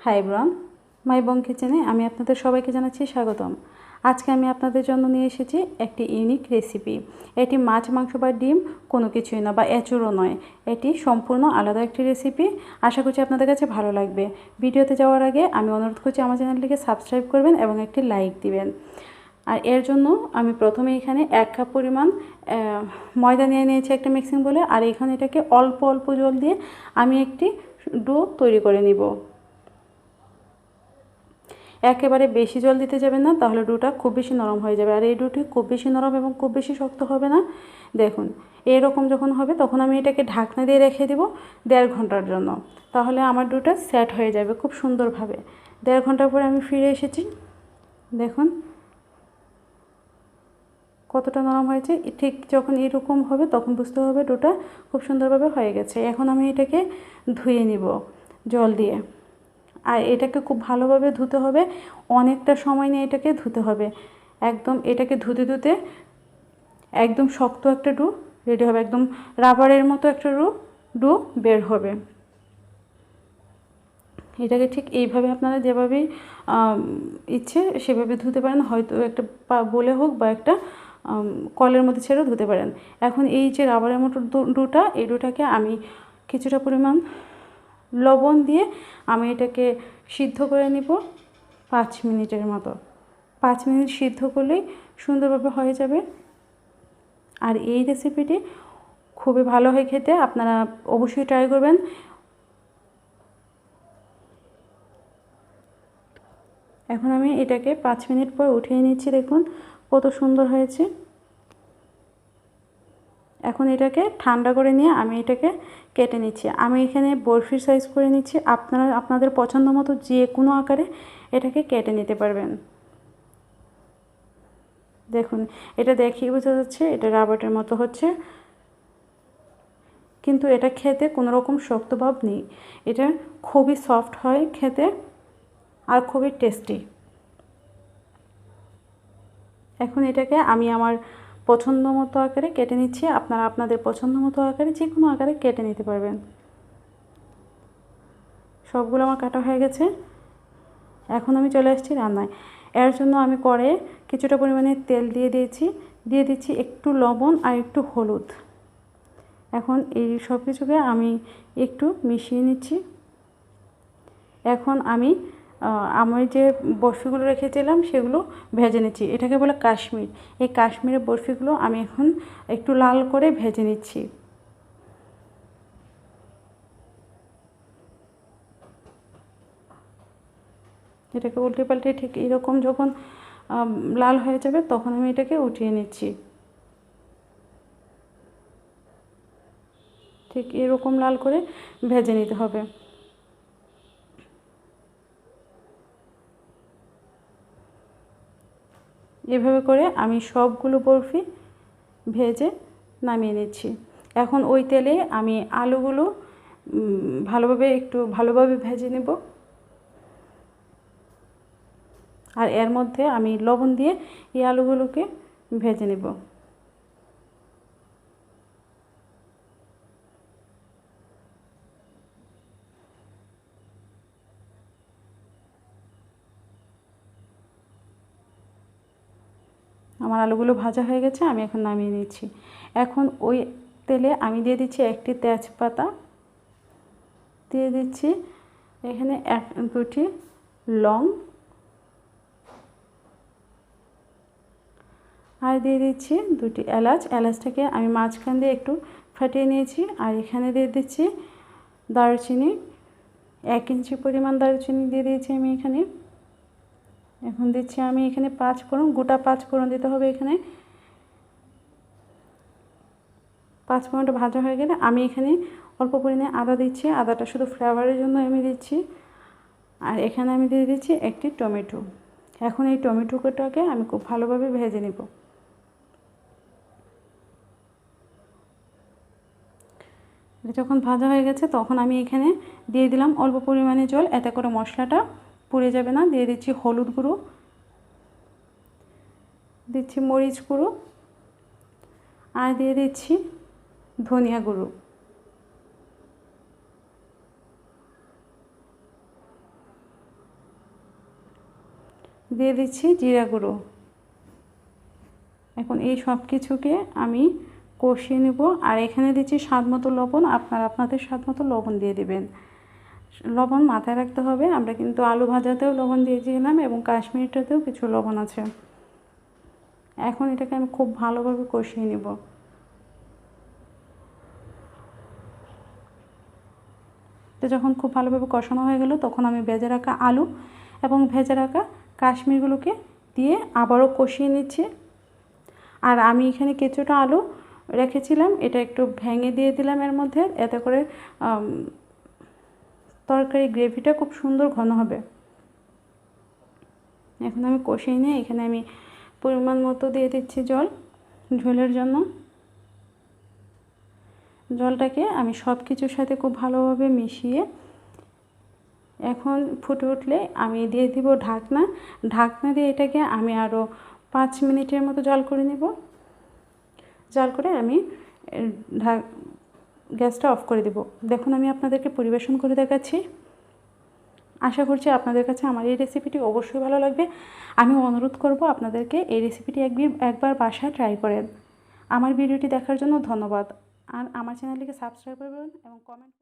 High ব্রন, মাই বং কিচেনে আমি আপনাদের সবাইকে জানাচ্ছি স্বাগতম। আজকে আমি আপনাদের জন্য নিয়ে এসেছি একটি ইউনিক রেসিপি। এটি মাছ, মাংস বা ডিম কোনো কিছুই না, বা এঁচুড়ও নয়। এটি সম্পূর্ণ আলাদা একটি রেসিপি। আশা করছি আপনাদের কাছে ভালো লাগবে। ভিডিওতে যাওয়ার আগে আমি অনুরোধ করছি আমার চ্যানেলটিকে সাবস্ক্রাইব করবেন এবং একটি লাইক দিবেন। আর এর জন্য আমি প্রথমে এখানে 1 কাপ পরিমাণ ময়দা নিয়ে নিয়েছি একটা মিক্সিং বলে, আর এখানে এটাকে অল্প অল্প জল দিয়ে আমি একটি ডো তৈরি করে নিব। একেবারে বেশি জল দিতে যাবেন না, তাহলে ডোটা খুব বেশি নরম হয়ে যাবে। আর এই ডোটি খুব বেশি নরম এবং খুব বেশি শক্ত হবে না। দেখুন, এরকম যখন হবে তখন আমি এটাকে ঢাকনা দিয়ে রেখে দেব 1.5 ঘন্টার জন্য। তাহলে আমার ডোটা সেট হয়ে যাবে খুব সুন্দরভাবে। 1.5 ঘন্টা পরে আমি ফিরে এসেছি। দেখুন কতটা নরম হয়েছে। ঠিক যখন এরকম হবে তখন বুঝতে হবে ডোটা খুব সুন্দরভাবে হয়ে গেছে। এখন আমি এটাকে ধুয়ে নিব জল দিয়ে। আর এটাকে খুব ভালোভাবে ধুতে হবে, অনেকটা সময় নিয়ে এটাকে ধুতে হবে। একদম এটাকে ধুতে ধুতে একদম শক্ত একটা ডো রেডি হবে, একদম রাবারের মতো একটা ডো বের হবে। এটাকে ঠিক এইভাবে আপনারা যেভাবেই ইচ্ছে সেভাবে ধুতে পারেন, হয়তো একটা বলে হোক বা একটা কলের মধ্যে ছেড়েও ধুতে পারেন। এখন এই যে রাবারের মতো ডোটা, এই ডোটাকে আমি কিছুটা পরিমাণ লবণ দিয়ে আমি এটাকে সিদ্ধ করে নিব 5 মিনিটের মতো। 5 মিনিট সিদ্ধ করলেই সুন্দরভাবে হয়ে যাবে। আর এই রেসিপিটি খুবই ভালো হয় খেতে, আপনারা অবশ্যই ট্রাই করবেন। এখন আমি এটাকে 5 মিনিট পর উঠিয়ে নিচ্ছি। দেখুন কত সুন্দর হয়েছে। এখন এটাকে ঠান্ডা করে নিয়ে আমি এটাকে কেটে নিচ্ছি। আমি এখানে বরফির সাইজ করে নিচ্ছি। আপনারা আপনাদের পছন্দ মতো যে কোনো আকারে এটাকে কেটে নিতে পারবেন। দেখুন, এটা দেখেই বোঝা যাচ্ছে এটা রাবারের মতো হচ্ছে, কিন্তু এটা খেতে কোনো রকম শক্ত ভাব নেই। এটা খুবই সফট হয় খেতে আর খুবই টেস্টি। এখন এটাকে আমি আমার পছন্দ মতো আকারে কেটে নিচ্ছি। আপনারা আপনাদের পছন্দ মতো আকারে যে কোনো আকারে কেটে নিতে পারবেন। সবগুলো আমার কাটা হয়ে গেছে। এখন আমি চলে আসছি রান্নায়। এর জন্য আমি কড়াইয়ে কিছুটা পরিমাণে তেল দিয়ে দিচ্ছি একটু লবণ আর একটু হলুদ। এখন এই সব কিছুকে আমি একটু মিশিয়ে নিচ্ছি। এখন আমি যে বরফিগুলো রেখেছিলাম সেগুলো ভেজে নিচ্ছি। এটাকে বলে কাশ্মীর। এই কাশ্মীরের বরফিগুলো আমি এখন একটু লাল করে ভেজে নিচ্ছি। এটাকে উল্টে পাল্টে ঠিক এরকম যখন লাল হয়ে যাবে তখন আমি এটাকে উঠিয়ে নিচ্ছি। ঠিক এরকম লাল করে ভেজে নিতে হবে। এভাবে করে আমি সবগুলো বরফি ভেজে নামিয়ে নিচ্ছি। এখন ওই তেলে আমি আলুগুলো ভালোভাবে ভেজে নেব। আর এর মধ্যে আমি লবণ দিয়ে এই আলুগুলোকে ভেজে নেব। আমার আলুগুলো ভাজা হয়ে গেছে, আমি এখন নামিয়ে নিচ্ছি। এখন ওই তেলে আমি দিয়ে দিচ্ছি একটি তেজপাতা, দিয়ে দিচ্ছি এখানে 2টি লং, আর দিয়ে দিচ্ছি 2টি এলাচ। এলাচটাকে আমি মাঝখান দিয়ে একটু ফাটিয়ে নিয়েছি। আর এখানে দিয়ে দিচ্ছি দারুচিনি, 1 ইঞ্চি পরিমাণ দারুচিনি দিয়ে দিয়েছি আমি এখানে। এখন দিচ্ছি আমি এখানে 5 ফোড়ন, গোটা 5 ফোড়ন দিতে হবে এখানে। 5 ফোড়নটা ভাজা হয়ে গেলে আমি এখানে অল্প পরিমাণে আদা দিচ্ছি। আদাটা শুধু ফ্লেভারের জন্য আমি দিচ্ছি। আর এখানে আমি দিয়ে দিচ্ছি একটি টমেটো। এখন এই টমেটোটাকে আমি খুব ভালোভাবে ভেজে নেব। যখন ভাজা হয়ে গেছে তখন আমি এখানে দিয়ে দিলাম অল্প পরিমাণে জল, এতে করে মশলাটা পুড়ে যাবে না। দিয়ে দিচ্ছি হলুদ গুঁড়ো, দিচ্ছি মরিচ গুঁড়ো, আর দিয়ে দিচ্ছি ধনিয়া গুঁড়ো। দিয়ে দিচ্ছি জিরা গুঁড়ো। এখন এই সব কিছুকে আমি কষিয়ে নেব। আর এখানে দিচ্ছি স্বাদ মতো লবণ, আপনারা আপনাদের স্বাদ মতো লবণ দিয়ে দিবেন। লবণ মাথায় রাখতে হবে, আমরা কিন্তু আলু ভাজাতেও লবণ দিয়েছিলাম এবং কাশ্মীরটাতেও কিছু লবণ আছে। এখন এটাকে আমি খুব ভালোভাবে কষিয়ে নেব। তো যখন খুব ভালোভাবে কষানো হয়ে গেল, তখন আমি ভেজে রাখা আলু এবং ভেজে রাখা কাশ্মীরগুলোকে দিয়ে আবারও কষিয়ে নিচ্ছি। আর আমি এখানে কিছুটা আলু রেখেছিলাম, এটা একটু ভেঙে দিয়ে দিলাম এর মধ্যে, এতে করে তরকারি গ্রেভিটা খুব সুন্দর ঘন হবে। এখন আমি কষিয়ে নিয়ে এখানে আমি পরিমাণ মতো দিয়ে দিচ্ছি জল ঝোলের জন্য। জলটাকে আমি সব কিছুর সাথে খুব ভালোভাবে মিশিয়ে এখন ফুটে উঠলে আমি দিয়ে দিব ঢাকনা। ঢাকনা দিয়ে এটাকে আমি আরও 5 মিনিটের মতো জাল করে নেব। জাল করে আমি গ্যাসটা অফ করে দেব। দেখুন আমি আপনাদেরকে পরিবেশন করে দেখাচ্ছি। আশা করছি আপনাদের কাছে আমার এই রেসিপিটি অবশ্যই ভালো লাগবে। আমি অনুরোধ করব আপনাদেরকে এই রেসিপিটি একবার বাসায় ট্রাই করেন। আমার ভিডিওটি দেখার জন্য ধন্যবাদ। আর আমার চ্যানেলটিকে সাবস্ক্রাইব করবেন এবং কমেন্ট